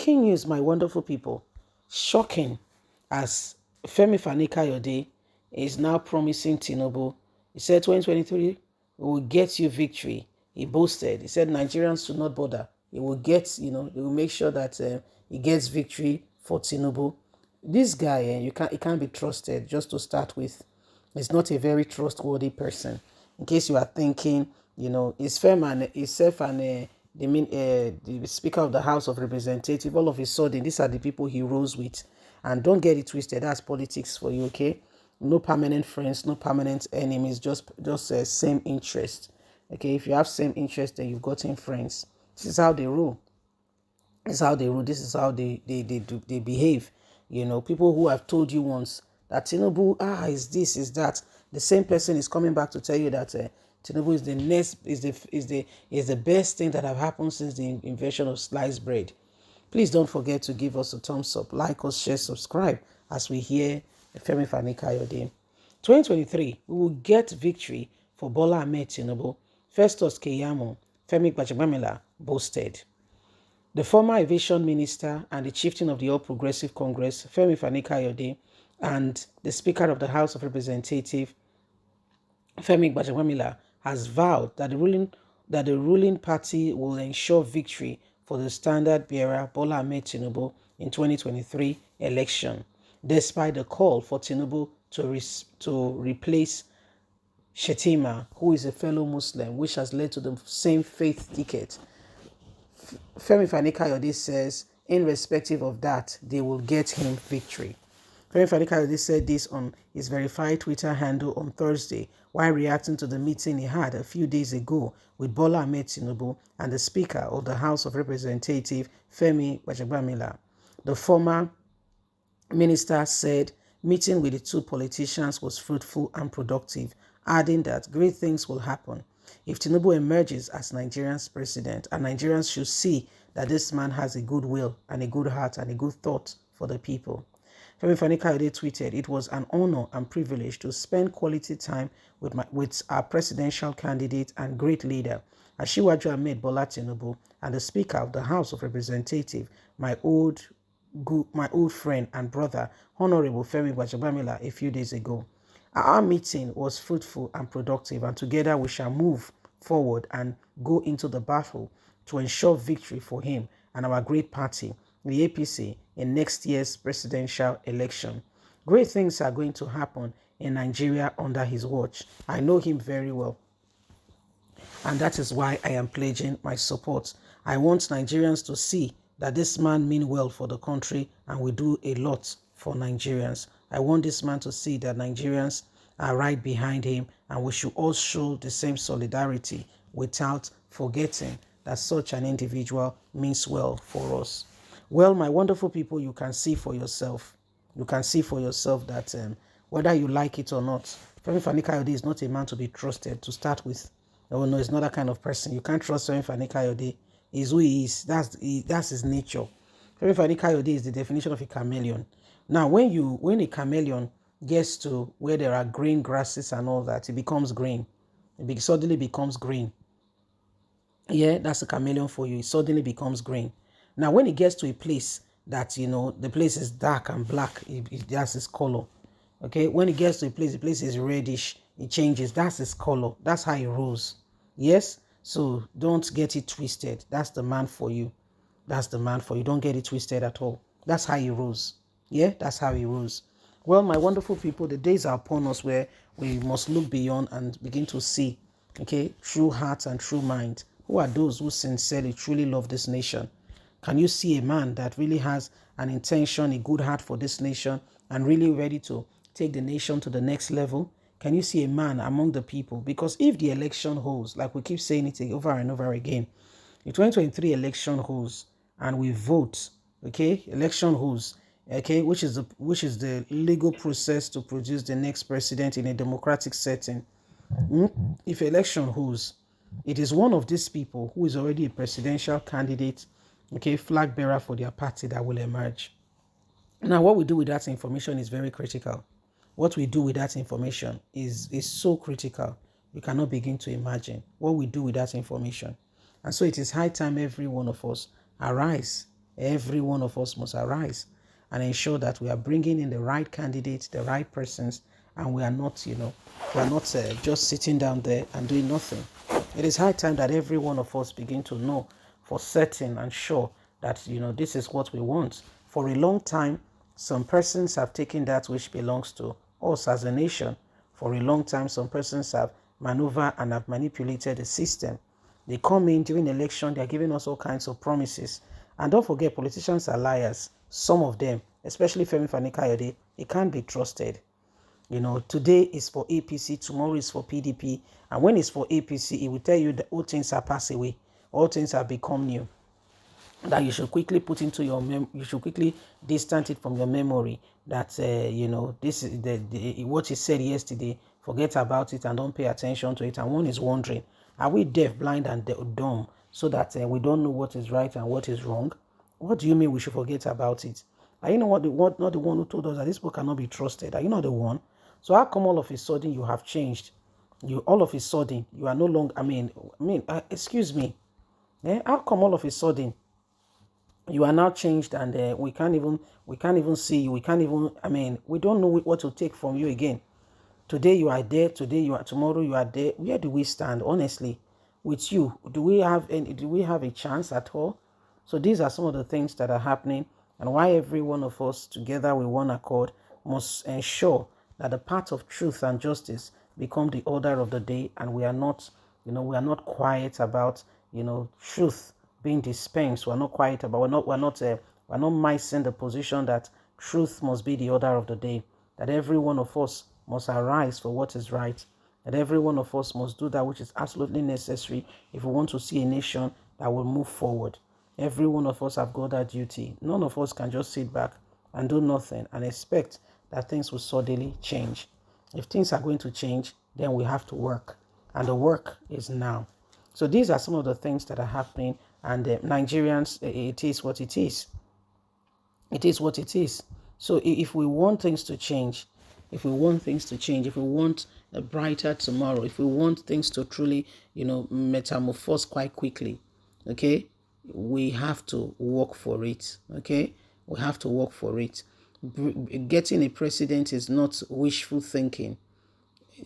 Shocking news, my wonderful people. Shocking, as Femi Fani-Kayode is now promising Tinubu. He said 2023 will get you victory. He boasted. He said Nigerians should not bother. He will get, he will make sure that he gets victory for Tinubu. This guy, he can't be trusted. Just to start with, he's not a very trustworthy person. In case you are thinking, is himself and the Speaker of the House of Representatives, all of a sudden, these are the people he rose with. And don't get it twisted, that's politics for you, okay? No permanent friends, no permanent enemies, just same interest. Okay, if you have same interest, then you've gotten friends. This is how they rule. This is how they rule. This is how they behave. People who have told you once that Tinubu, is this, is that. The same person is coming back to tell you that Tinubu is the best thing that have happened since the invention of sliced bread. Please don't forget to give us a thumbs up, like us, share, subscribe as we hear Femi Fani-Kayode. 2023, we will get victory for Bola Ahmed Tinubu. Festus Keyamo, Femi GBAJEBIAMILA boasted. The former aviation minister and the chieftain of the All Progressive Congress, Femi Fani-Kayode, and the Speaker of the House of Representatives, Femi GBAJEBIAMILA, has vowed that the ruling party will ensure victory for the standard bearer Bola Ahmed Tinubu in 2023 election, despite the call for Tinubu to replace Shetima, who is a fellow Muslim, which has led to the same faith ticket. Femi Fani-Kayode says, irrespective of that, they will get him victory. Femi Fani-Kayode said this on his verified Twitter handle on Thursday while reacting to the meeting he had a few days ago with Bola Ahmed Tinubu and the Speaker of the House of Representatives, Femi GBAJEBIAMILA. The former minister said meeting with the two politicians was fruitful and productive, adding that great things will happen if Tinubu emerges as Nigeria's president, and Nigerians should see that this man has a good will and a good heart and a good thought for the people. Femi Fani-Kayode tweeted, "It was an honor and privilege to spend quality time with our presidential candidate and great leader, Asiwaju Ahmed Bola Tinubu, and the Speaker of the House of Representatives, my old friend and brother, Honorable Femi GBAJEBIAMILA, a few days ago. Our meeting was fruitful and productive, and together we shall move forward and go into the battle to ensure victory for him and our great party, the APC, in next year's presidential election. Great things are going to happen in Nigeria under his watch. I know him very well, and that is why I am pledging my support. I want Nigerians to see that this man means well for the country and will do a lot for Nigerians. I want this man to see that Nigerians are right behind him, and we should all show the same solidarity without forgetting that such an individual means well for us." Well, my wonderful people, you can see for yourself. You can see for yourself that whether you like it or not, Femi Fani-Kayode is not a man to be trusted to start with. Oh no, he's not that kind of person. You can't trust Femi Fani-Kayode. He's who he is. That's his nature. Femi Fani-Kayode is the definition of a chameleon. Now, when a chameleon gets to where there are green grasses and all that, it becomes green. It suddenly becomes green. Yeah, that's a chameleon for you. It suddenly becomes green. Now, when it gets to a place that, the place is dark and black, that's its color. Okay, when it gets to a place, the place is reddish, it changes. That's its color. That's how it rolls. Yes, so don't get it twisted. That's the man for you. That's the man for you. Don't get it twisted at all. That's how he rolls. Yeah, that's how he rolls. Well, my wonderful people, the days are upon us where we must look beyond and begin to see, okay, true heart and true mind. Who are those who sincerely, truly love this nation? Can you see a man that really has an intention, a good heart for this nation, and really ready to take the nation to the next level? Can you see a man among the people? Because if the election holds, like we keep saying it over and over again, the 2023 election holds and we vote, okay, election holds, okay, which is the legal process to produce the next president in a democratic setting. If election holds, it is one of these people who is already a presidential candidate, okay, flag bearer for their party, that will emerge. Now, what we do with that information is very critical. What we do with that information is so critical. We cannot begin to imagine what we do with that information. And so it is high time every one of us arise Every one of us must arise and ensure that we are bringing in the right candidates, the right persons, and we are not, just sitting down there and doing nothing. It is high time that every one of us begin to know for certain and sure that, this is what we want. For a long time, some persons have taken that which belongs to us as a nation. For a long time, some persons have maneuvered and have manipulated the system. They come in during election, they're giving us all kinds of promises. And don't forget, politicians are liars. Some of them, especially FEMI Fani-Kayode, they can't be trusted. Today is for APC, tomorrow is for PDP. And when it's for APC, it will tell you that all things are passed away. All things have become new. That you should quickly put into your you should quickly distance it from your memory. That this is what he said yesterday. Forget about it and don't pay attention to it. And one is wondering, are we deaf, blind, and dumb so that we don't know what is right and what is wrong? What do you mean we should forget about it? Are you not the one who told us that this book cannot be trusted? Are you not the one? So how come all of a sudden you have changed? All of a sudden you are no longer. Excuse me. How come all of a sudden you are now changed and we can't even see you? We can't even. We don't know what to take from you again. Today you are there. Today you are. Tomorrow you are there. Where do we stand? Honestly, with you, do we have a chance at all? So these are some of the things that are happening, and why every one of us together with one accord must ensure that the path of truth and justice become the order of the day, and we are not quiet about truth being dispensed. We're not quiet about. We're not missing the position that truth must be the order of the day. That every one of us must arise for what is right. That every one of us must do that which is absolutely necessary if we want to see a nation that will move forward. Every one of us have got that duty. None of us can just sit back and do nothing and expect that things will suddenly change. If things are going to change, then we have to work. And the work is now. So these are some of the things that are happening. And Nigerians, it is what it is. It is what it is. So if we want things to change, if we want a brighter tomorrow, if we want things to truly, metamorphose quite quickly, okay, we have to work for it, okay? We have to work for it. Getting a president is not wishful thinking.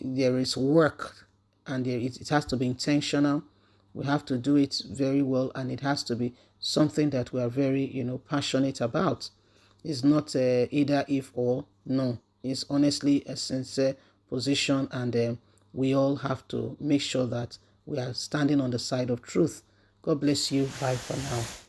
There is work, and it has to be intentional. We have to do it very well, and it has to be something that we are very, passionate about. It's not either if or no. It's honestly a sincere position, and we all have to make sure that we are standing on the side of truth. God bless you. Bye for now.